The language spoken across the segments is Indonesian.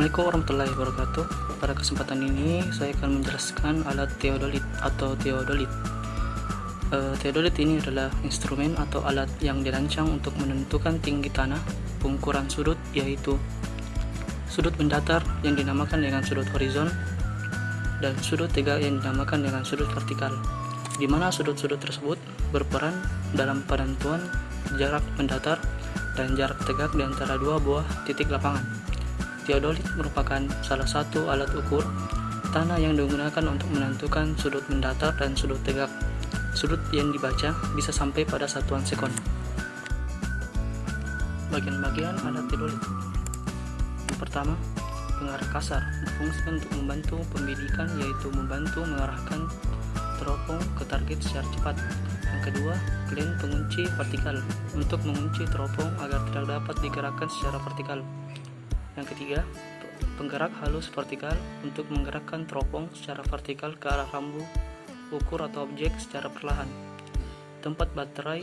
Assalamualaikum warahmatullahi wabarakatuh. Pada kesempatan ini saya akan menjelaskan alat teodolit atau teodolit. Teodolit ini adalah instrumen atau alat yang dirancang untuk menentukan tinggi tanah, pengukuran sudut yaitu sudut mendatar yang dinamakan dengan sudut horizon dan sudut tegak yang dinamakan dengan sudut vertikal, di mana sudut-sudut tersebut berperan dalam penentuan jarak mendatar dan jarak tegak di antara dua buah titik lapangan. Teodolit merupakan salah satu alat ukur tanah yang digunakan untuk menentukan sudut mendatar dan sudut tegak. Sudut yang dibaca bisa sampai pada satuan sekon. Bagian-bagian alat teodolit. Yang pertama, pengarah kasar berfungsi untuk membantu pembidikan, yaitu membantu mengarahkan teropong ke target secara cepat. Yang kedua, klen pengunci vertikal untuk mengunci teropong agar tidak dapat digerakkan secara vertikal. Yang ketiga, penggerak halus vertikal untuk menggerakkan teropong secara vertikal ke arah rambu ukur atau objek secara perlahan. Tempat baterai,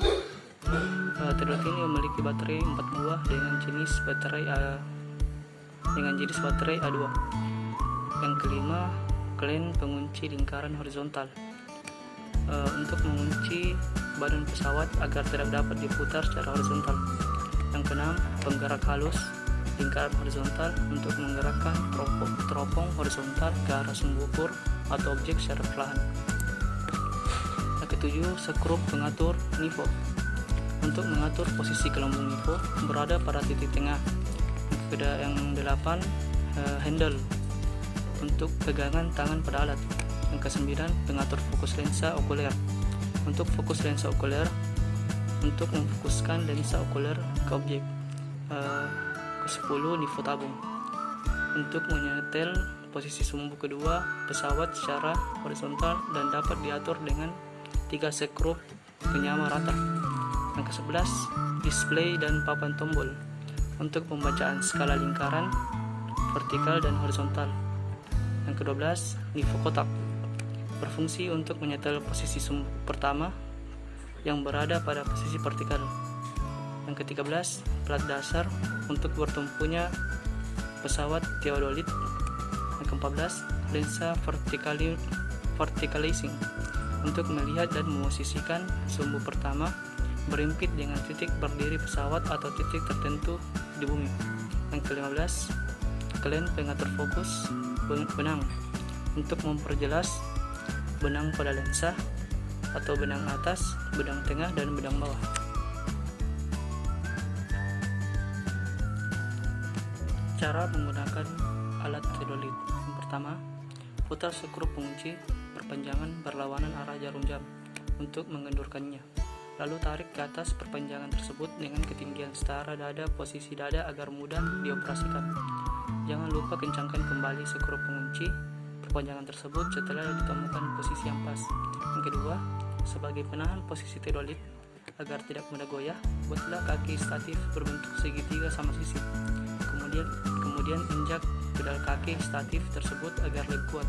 teodolit ini memiliki baterai 4 buah dengan jenis baterai A2. Yang kelima, klen pengunci lingkaran horizontal untuk mengunci badan pesawat agar tidak dapat diputar secara horizontal. Yang keenam, penggerak halus lingkaran horizontal untuk menggerakkan teropong horizontal ke arah sumbu ukur atau objek secara perlahan. Yang ketujuh, skrup pengatur nivå untuk mengatur posisi gelembung nivå berada pada titik tengah. Yang delapan, handle untuk pegangan tangan pada alat. Yang kesembilan, pengatur fokus lensa okuler untuk fokus lensa okuler untuk memfokuskan lensa okuler ke objek. Ke-10, nivå tabung untuk menyetel posisi sumbu kedua pesawat secara horizontal dan dapat diatur dengan 3 skrup penyama rata. Yang ke-11, display dan papan tombol untuk pembacaan skala lingkaran vertikal dan horizontal. Yang ke-12, nivå kotak berfungsi untuk menyetel posisi sumbu pertama yang berada pada posisi vertikal. Yang ke-13, plat dasar untuk bertumpunya pesawat teodolit. Yang ke-14, lensa verticalizing untuk melihat dan memosisikan sumbu pertama berimpit dengan titik berdiri pesawat atau titik tertentu di bumi. Yang ke-15, klen pengatur fokus benang untuk memperjelas benang pada lensa atau benang atas, benang tengah, dan benang bawah. Cara menggunakan alat teodolit. Yang pertama, putar skrup pengunci perpanjangan berlawanan arah jarum jam untuk mengendurkannya. Lalu tarik ke atas perpanjangan tersebut dengan ketinggian setara dada posisi dada agar mudah dioperasikan. Jangan lupa kencangkan kembali skrup pengunci perpanjangan tersebut setelah ditemukan posisi yang pas. Yang kedua, sebagai penahan posisi teodolit agar tidak mudah goyah, buatlah kaki statif berbentuk segitiga sama sisi. Kemudian injak pedal kaki statif tersebut agar lebih kuat.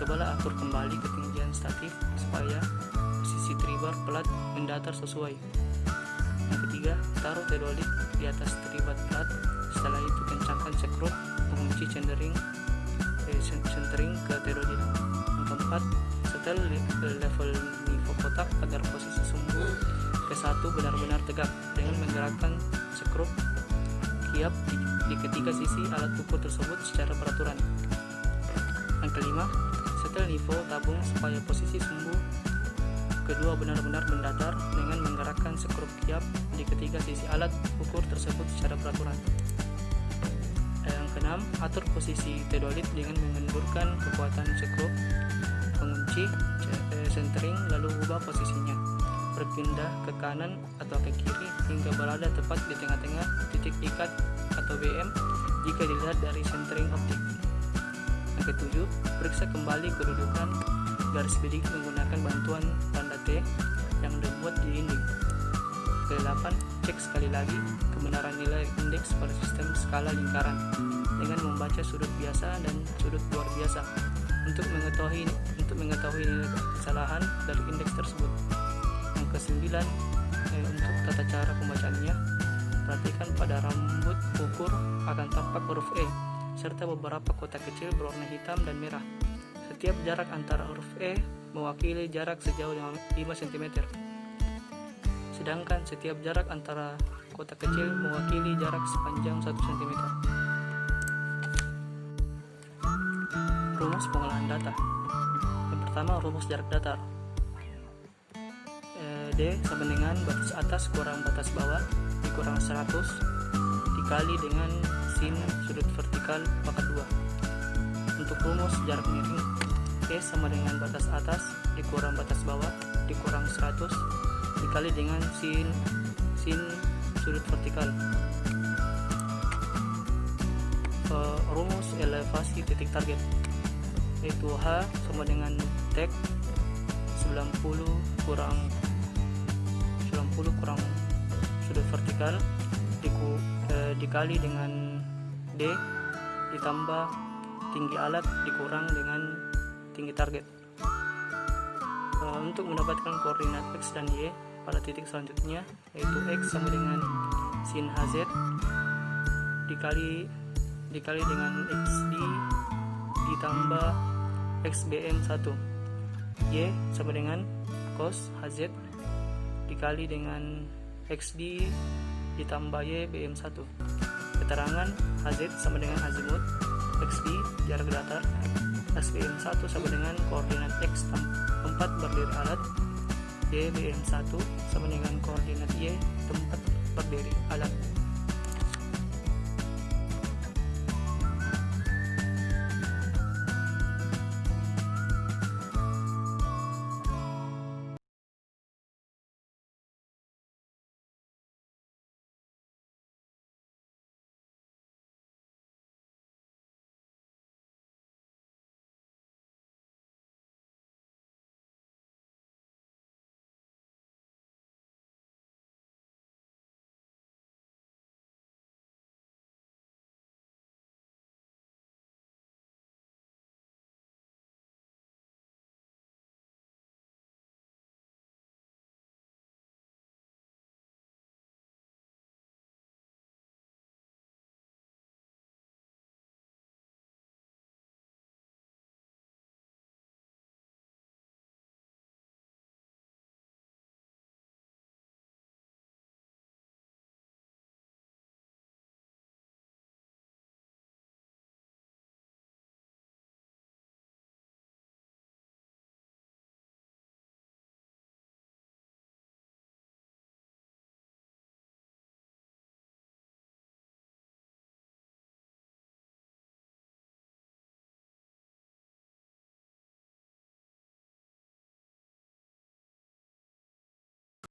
Cobalah atur kembali ketinggian statif supaya posisi tribar plat mendatar sesuai. Yang ketiga, taruh teodolit di atas tribar plat. Setelah itu kencangkan skrup pengunci centering ke teodolit. Yang keempat, setel level nivå kotak agar posisi sumbu ke-1 benar-benar tegak dengan menggerakkan skrup kiap di ketiga sisi alat ukur tersebut secara beraturan. Yang kelima, setel nivå tabung supaya posisi sumbu kedua benar-benar mendatar dengan menggerakkan skrup kiap di ketiga sisi alat ukur tersebut secara beraturan. Yang keenam, atur posisi teodolit dengan mengendurkan kekuatan skrup pengunci centering, lalu ubah posisinya, berpindah ke kanan atau ke kiri hingga berada tepat di tengah-tengah titik ikat atau BM jika dilihat dari centering optik. Yang ketujuh, periksa kembali kedudukan garis bidik menggunakan bantuan tanda T yang dibuat di dinding. Ke-8, cek sekali lagi kebenaran nilai indeks pada sistem skala lingkaran dengan membaca sudut biasa dan sudut luar biasa untuk mengetahui nilai kesalahan dari indeks tersebut. Yang ke-9, untuk tata cara pembacaannya, perhatikan pada rambut ukur akan tampak huruf E serta beberapa kotak kecil berwarna hitam dan merah. Setiap jarak antara huruf E mewakili jarak sejauh 5 cm. Sedangkan setiap jarak antara kotak kecil mewakili jarak sepanjang 1 cm. Rumus pengolahan data. Yang pertama, rumus jarak datar. D sama dengan batas atas kurang batas bawah dikurang 100 dikali dengan sin sudut vertikal pangkat 2. Untuk rumus jarak miring, E sama dengan batas atas dikurang batas bawah dikurang 100 dikali dengan sin sudut vertikal. Rumus elevasi titik target, yaitu H sama dengan tek 90 kurang sudut vertikal dikali dengan D ditambah tinggi alat dikurang dengan tinggi target. Untuk mendapatkan koordinat X dan Y pada titik selanjutnya, yaitu X sama dengan sin HZ dikali dengan XD ditambah XBM1, Y sama dengan cos HZ dikali dengan XD ditambah Y BM1. Keterangan HZ sama dengan azimut, XD jarak datar, SBM1 sama dengan koordinat X tempat berdiri alat, Y BM1 sama dengan koordinat Y tempat berdiri alat.